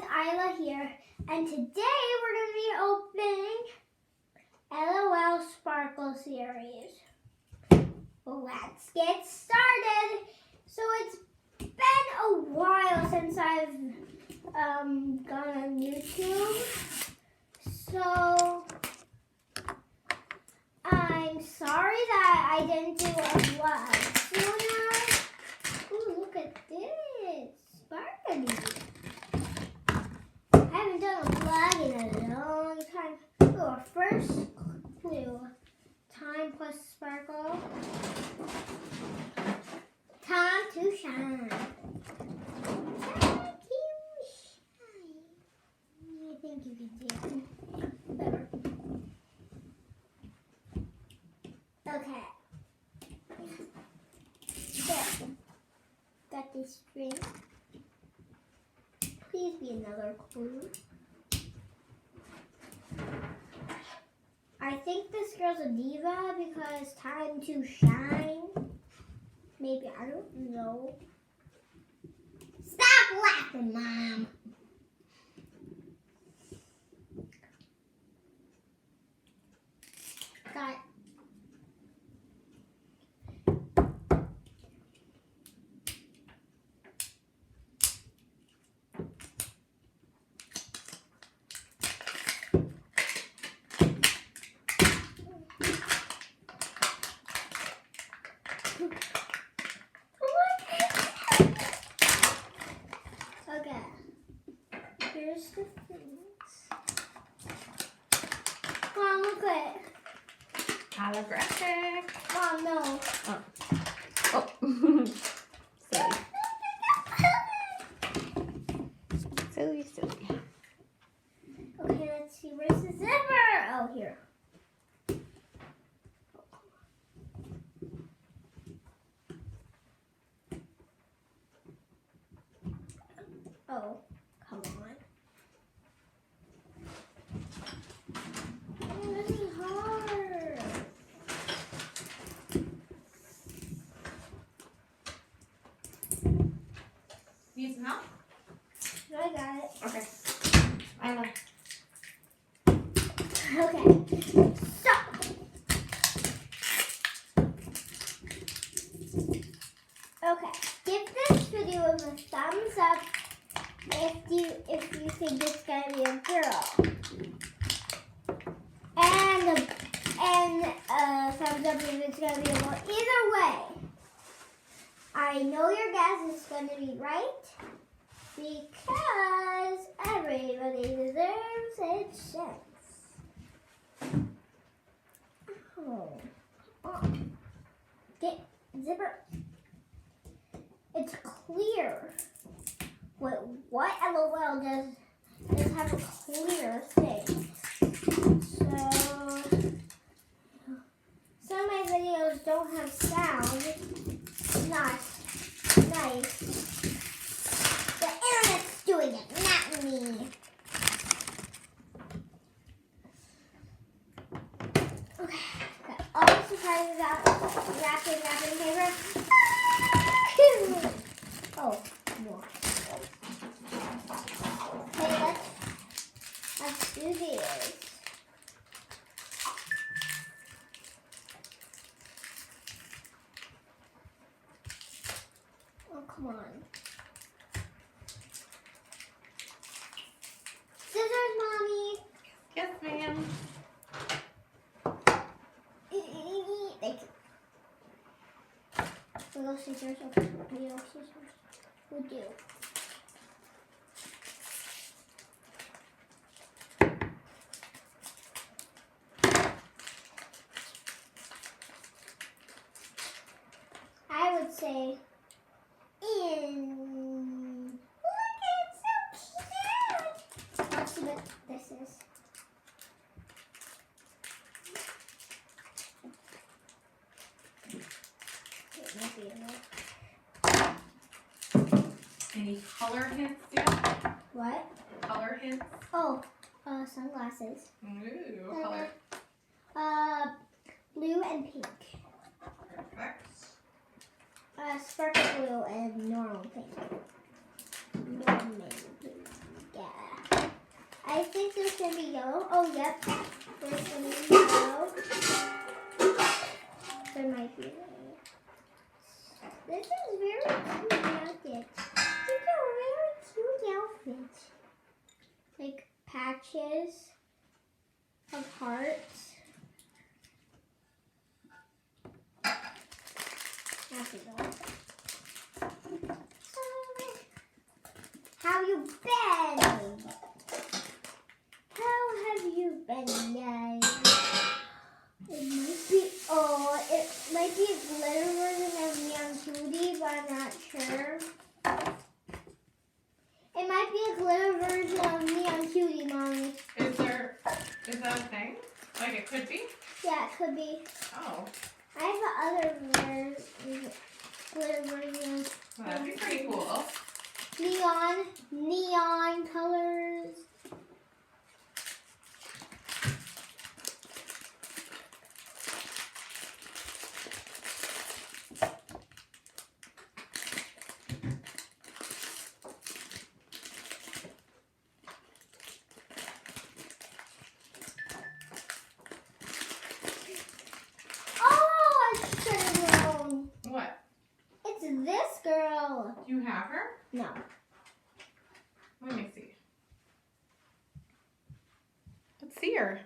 Isla here, and today we're going to be opening LOL Sparkle series. Let's get started. So it's been a while since I've gone on YouTube, so I'm sorry that I didn't do a vlog sooner. Ooh, look at this, sparkly. I haven't done a vlog in a long time. Oh, our first clue. Time plus sparkle. Time to shine. Time to shine. I think you can see it better. Okay. There. Got this string. Please be another clue. I think this girl's a diva because time to shine. Maybe, I don't know. Stop laughing, Mom. Got it. Okay, here's the things. Mom, look at it. Holographic. Mom, no. Oh. Silly. Silly. Okay, let's see. Where's the zipper? Oh, here. Oh, come on. It's really hard. Need some help? I got it. Okay. Isla. Okay, so. Okay, give this video a thumbs up if you think it's gonna be a girl, and a thumbs up if it's gonna be a boy. Either way, I know your guess is gonna be right because everybody deserves a chance. Oh, get zipper. It's clear. What LOL does have a clear thing. So some of my videos don't have sound. It's not nice. The internet's doing it, not me. Okay, got all the surprises out. Wrapping paper. Oh, more. Okay, let's do this. Oh, come on. Scissors, Mommy. Yes, ma'am. Thank you. Little scissors, okay. Little scissors. We do. I would say look, it's so cute. Let's see what this is. Any color hints yet? What? Color hints? Oh, sunglasses. Ooh, color. Blue and pink. Perfect. Sparkle blue and normal pink. Normal blue. Yeah. I think there's gonna be yellow. Oh, yep. There's gonna be yellow. There might be red. This is very cute outfit. These are very cute outfits. Like patches of hearts. That's it all. How you been? How have you been, guys? It might be a glitter version of Neon Cutie, but I'm not sure. It might be a glitter version of Neon Cutie, Mommy. Is that a thing? Like it could be? Yeah, it could be. Oh. I have other glitter versions. Well, that'd be pretty cool. Neon colors. Oh, I should have known. What? It's this girl. Do you have her? No. Let me see. Let's see her.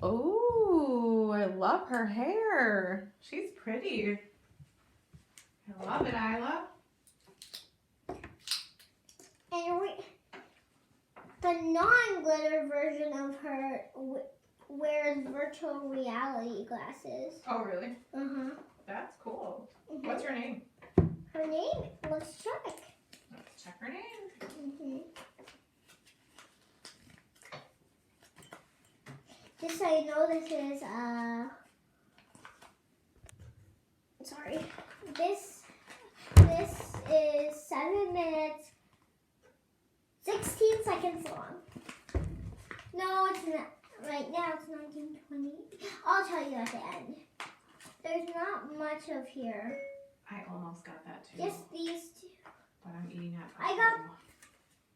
Oh, I love her hair. She's pretty. I love it, Isla. And the non-glitter version of her wears virtual reality glasses. Oh, really? Uh-huh. That's cool. What's her name? Her name? Let's check. Let's check her name. Just so you know, this is sorry. This is 7 minutes 16 seconds long. No, it's not. Right now it's 19:20. I'll tell you at the end. There's not much of here. I almost got that too. Just these two. But I'm eating that. I got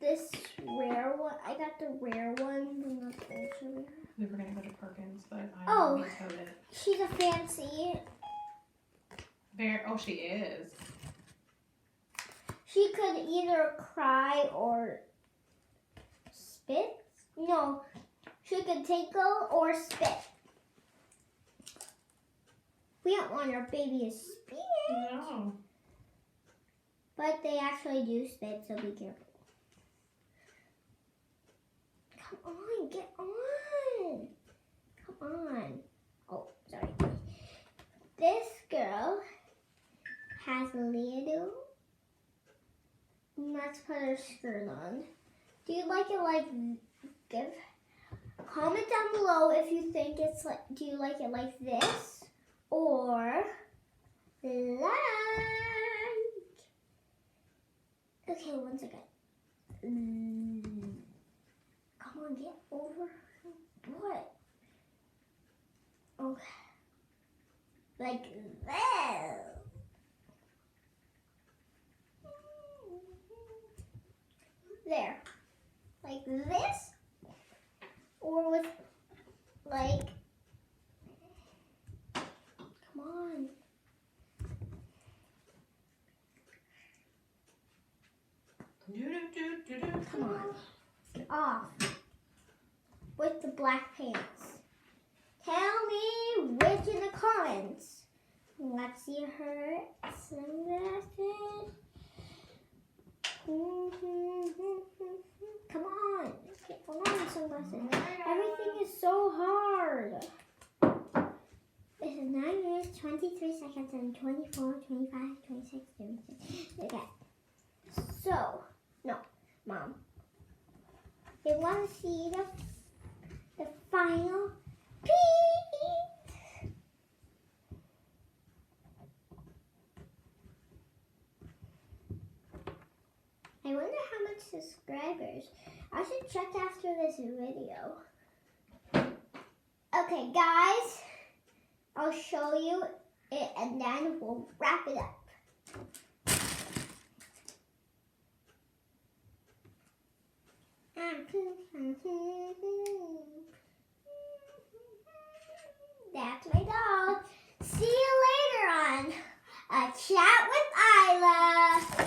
this rare one. I got the rare one from the ultra rare. We were gonna go to Perkins, but I Oh. vetoed it. She's a fancy. Oh, she is. She could either cry or spit. No, she could tinkle or spit. We don't want our baby to spit. No. But they actually do spit, so be careful. Come on, get on. Come on. Oh, sorry. This girl has a little. Let's put her skirt on. Do you like it like comment down below if you think it's like, do you like it like this or like, okay, one second. Come on, get over. What? Okay. Like this. There. Like this. Or with, like, come on. Come on. Get off. With the black pants. Tell me which in the comments. Let's see her sunglasses. Come on. Get on, sunglasses. Everything is so hard. This is 9 minutes, 23 seconds, and 24, 25, 26, 26. Okay. So, no, Mom. They want to see the final piece. I wonder how much subscribers. I should check after this video. Okay, guys. I'll show you it and then we'll wrap it up. That's my doll. See you later on A Chat with Isla.